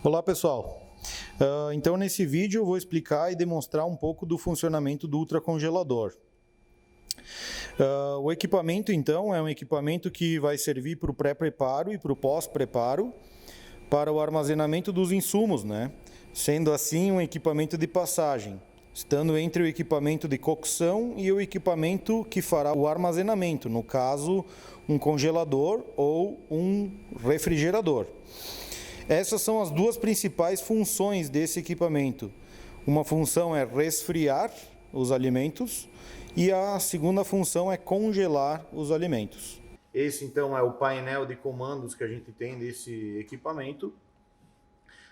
Olá pessoal, então nesse vídeo eu vou explicar e demonstrar um pouco do funcionamento do ultracongelador. O equipamento então é um equipamento que vai servir para o pré-preparo e para o pós-preparo para o armazenamento dos insumos, né? Sendo assim um equipamento de passagem, estando entre o equipamento de cocção e o equipamento que fará o armazenamento, no caso um congelador ou um refrigerador. Essas são as duas principais funções desse equipamento. Uma função é resfriar os alimentos e a segunda função é congelar os alimentos. Esse então é o painel de comandos que a gente tem desse equipamento.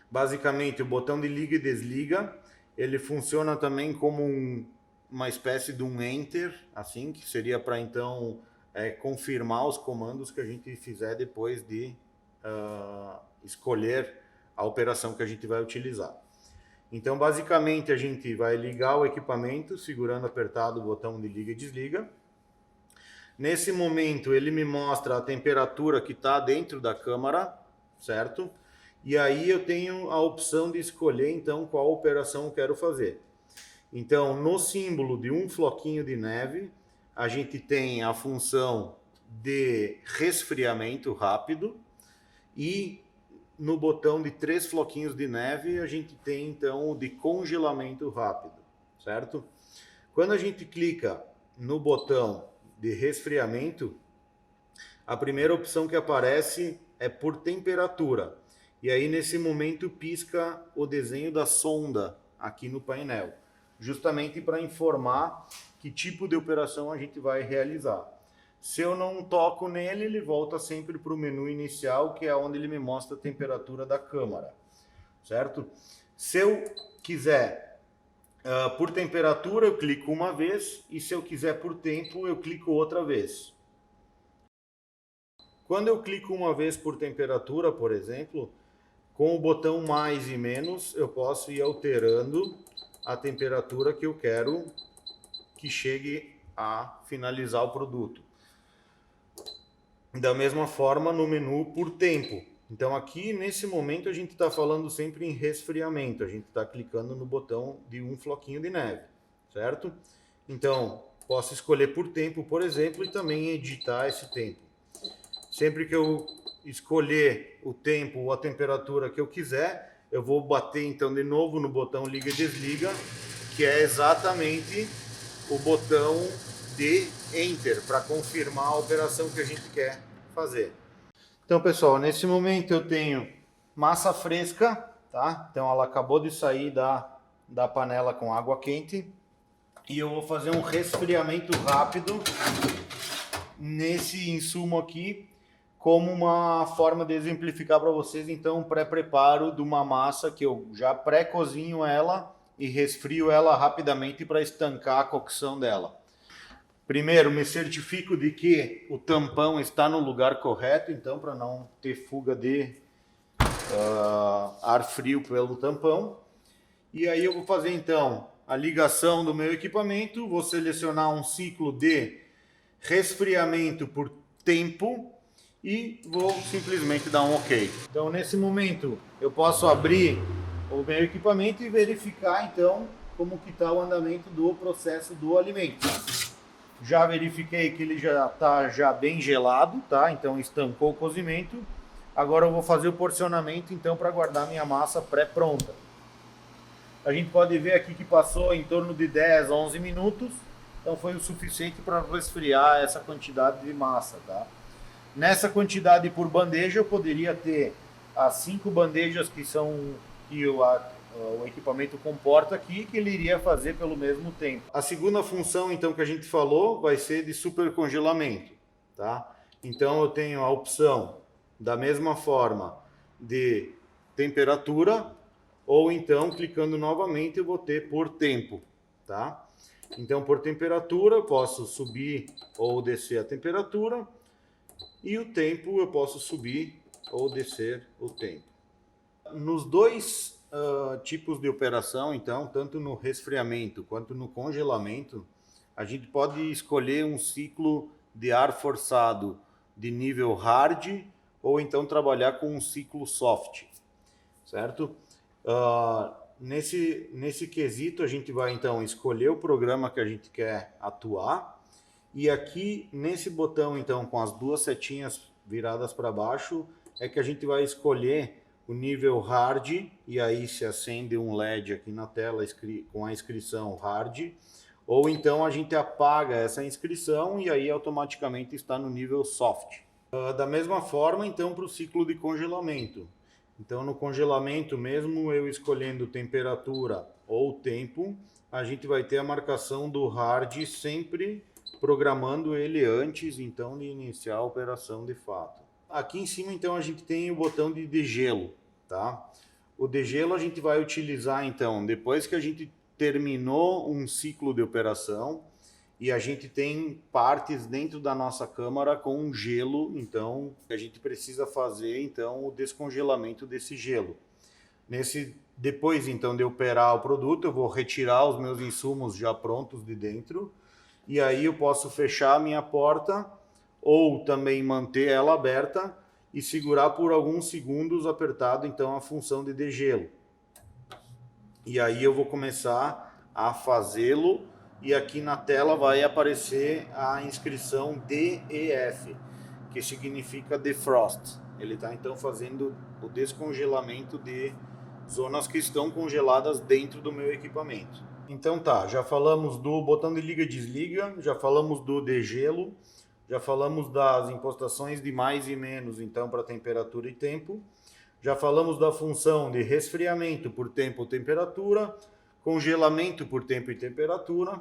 Basicamente o botão de liga e desliga, ele funciona também como uma espécie de um enter, assim, que seria para então confirmar os comandos que a gente fizer depois de escolher a operação que a gente vai utilizar. Então, basicamente, a gente vai ligar o equipamento segurando apertado o botão de liga e desliga. Nesse momento, ele me mostra a temperatura que está dentro da câmara, certo? E aí eu tenho a opção de escolher, então, qual operação eu quero fazer. Então, no símbolo de um floquinho de neve, a gente tem a função de resfriamento rápido e no botão de 3 floquinhos de neve, a gente tem então o de congelamento rápido, certo? Quando a gente clica no botão de resfriamento, a primeira opção que aparece é por temperatura. E aí nesse momento pisca o desenho da sonda aqui no painel, justamente para informar que tipo de operação a gente vai realizar. Se eu não toco nele, ele volta sempre para o menu inicial, que é onde ele me mostra a temperatura da câmara, certo? Se eu quiser por temperatura, eu clico uma vez, e se eu quiser por tempo, eu clico outra vez. Quando eu clico uma vez por temperatura, por exemplo, com o botão mais e menos, eu posso ir alterando a temperatura que eu quero que chegue a finalizar o produto. Da mesma forma no menu por tempo. Então aqui nesse momento a gente está falando sempre em resfriamento. A gente está clicando no botão de um floquinho de neve, certo? Então posso escolher por tempo, por exemplo, e também editar esse tempo. Sempre que eu escolher o tempo ou a temperatura que eu quiser, eu vou bater então de novo no botão liga e desliga, que é exatamente o botão de Enter para confirmar a operação que a gente quer fazer. Então, pessoal, nesse momento eu tenho massa fresca, tá? Então ela acabou de sair da panela com água quente e eu vou fazer um resfriamento rápido nesse insumo aqui, como uma forma de exemplificar para vocês então o pré-preparo de uma massa que eu já pré-cozinho ela e resfrio ela rapidamente para estancar a cocção dela. Primeiro, me certifico de que o tampão está no lugar correto, então, para não ter fuga de ar frio pelo tampão. E aí eu vou fazer, então, a ligação do meu equipamento, vou selecionar um ciclo de resfriamento por tempo e vou simplesmente dar um OK. Então, nesse momento, eu posso abrir o meu equipamento e verificar, então, como que está o andamento do processo do alimento. Já verifiquei que ele já está bem gelado, tá? Então estancou o cozimento. Agora eu vou fazer o porcionamento então para guardar minha massa pré-pronta. A gente pode ver aqui que passou em torno de 10 a 11 minutos. Então foi o suficiente para resfriar essa quantidade de massa, tá? Nessa quantidade por bandeja eu poderia ter as 5 bandejas que são o equipamento comporta aqui, que ele iria fazer pelo mesmo tempo. A segunda função, então, que a gente falou, vai ser de supercongelamento, tá? Então, eu tenho a opção, da mesma forma, de temperatura, ou então, clicando novamente, eu vou ter por tempo, tá? Então, por temperatura, eu posso subir ou descer a temperatura, e o tempo, eu posso subir ou descer o tempo. Nos dois tipos de operação, então, tanto no resfriamento quanto no congelamento, a gente pode escolher um ciclo de ar forçado de nível hard ou então trabalhar com um ciclo soft, certo? Nesse quesito a gente vai então escolher o programa que a gente quer atuar, e aqui nesse botão então com as duas setinhas viradas para baixo é que a gente vai escolher o nível hard, e aí se acende um LED aqui na tela com a inscrição hard, ou então a gente apaga essa inscrição e aí automaticamente está no nível soft. Da mesma forma então para o ciclo de congelamento. Então no congelamento, mesmo eu escolhendo temperatura ou tempo, a gente vai ter a marcação do hard sempre programando ele antes então de iniciar a operação de fato. Aqui em cima então a gente tem o botão de degelo, tá? O degelo a gente vai utilizar então depois que a gente terminou um ciclo de operação e a gente tem partes dentro da nossa câmara com gelo, então a gente precisa fazer então o descongelamento desse gelo. Depois então de operar o produto, eu vou retirar os meus insumos já prontos de dentro, e aí eu posso fechar a minha porta ou também manter ela aberta e segurar por alguns segundos apertado então a função de degelo. E aí eu vou começar a fazê-lo, e aqui na tela vai aparecer a inscrição DEF, que significa defrost. Ele está então fazendo o descongelamento de zonas que estão congeladas dentro do meu equipamento. Então tá, já falamos do botão de liga e desliga, já falamos do degelo, já falamos das impostações de mais e menos então para temperatura e tempo, já falamos da função de resfriamento por tempo ou temperatura, congelamento por tempo e temperatura,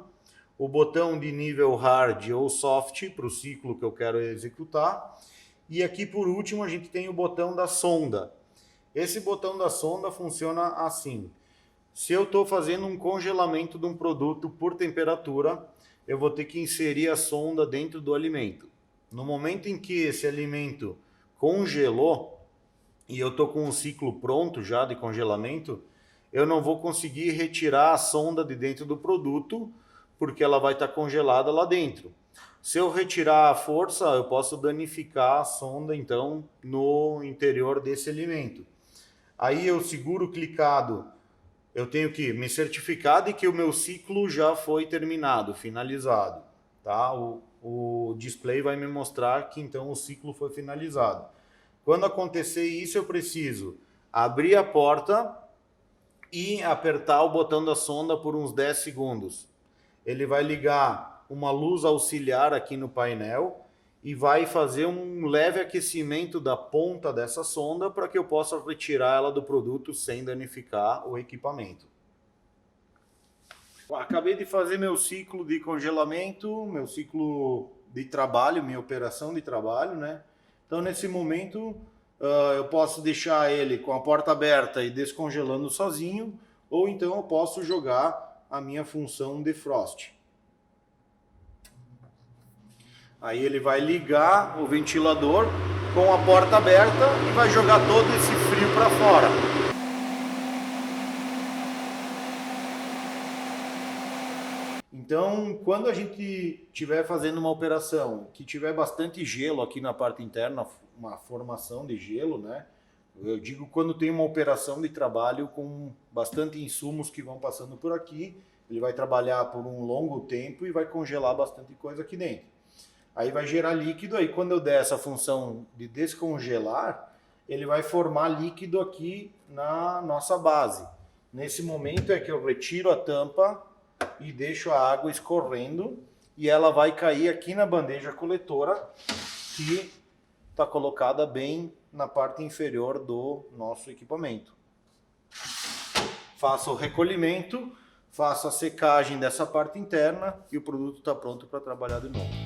o botão de nível hard ou soft para o ciclo que eu quero executar, e aqui por último a gente tem o botão da sonda. Esse botão da sonda funciona assim: se eu estou fazendo um congelamento de um produto por temperatura, eu vou ter que inserir a sonda dentro do alimento. No momento em que esse alimento congelou e eu estou com um ciclo pronto já de congelamento, eu não vou conseguir retirar a sonda de dentro do produto, porque ela vai estar congelada lá dentro. Se eu retirar a força, eu posso danificar a sonda então no interior desse alimento. Aí eu seguro clicado, eu tenho que me certificar de que o meu ciclo já foi terminado, finalizado, tá? O display vai me mostrar que então o ciclo foi finalizado. Quando acontecer isso, eu preciso abrir a porta e apertar o botão da sonda por uns 10 segundos. Ele vai ligar uma luz auxiliar aqui no painel e vai fazer um leve aquecimento da ponta dessa sonda para que eu possa retirar ela do produto sem danificar o equipamento. Acabei de fazer meu ciclo de congelamento, meu ciclo de trabalho, minha operação de trabalho, né? Então nesse momento eu posso deixar ele com a porta aberta e descongelando sozinho, ou então eu posso jogar a minha função defrost. Aí ele vai ligar o ventilador com a porta aberta e vai jogar todo esse frio para fora. Então, quando a gente estiver fazendo uma operação que tiver bastante gelo aqui na parte interna, uma formação de gelo, né? Eu digo quando tem uma operação de trabalho com bastante insumos que vão passando por aqui, ele vai trabalhar por um longo tempo e vai congelar bastante coisa aqui dentro. Aí vai gerar líquido, aí quando eu der essa função de descongelar, ele vai formar líquido aqui na nossa base. Nesse momento é que eu retiro a tampa e deixo a água escorrendo, e ela vai cair aqui na bandeja coletora, que está colocada bem na parte inferior do nosso equipamento. Faço o recolhimento, faço a secagem dessa parte interna e o produto está pronto para trabalhar de novo.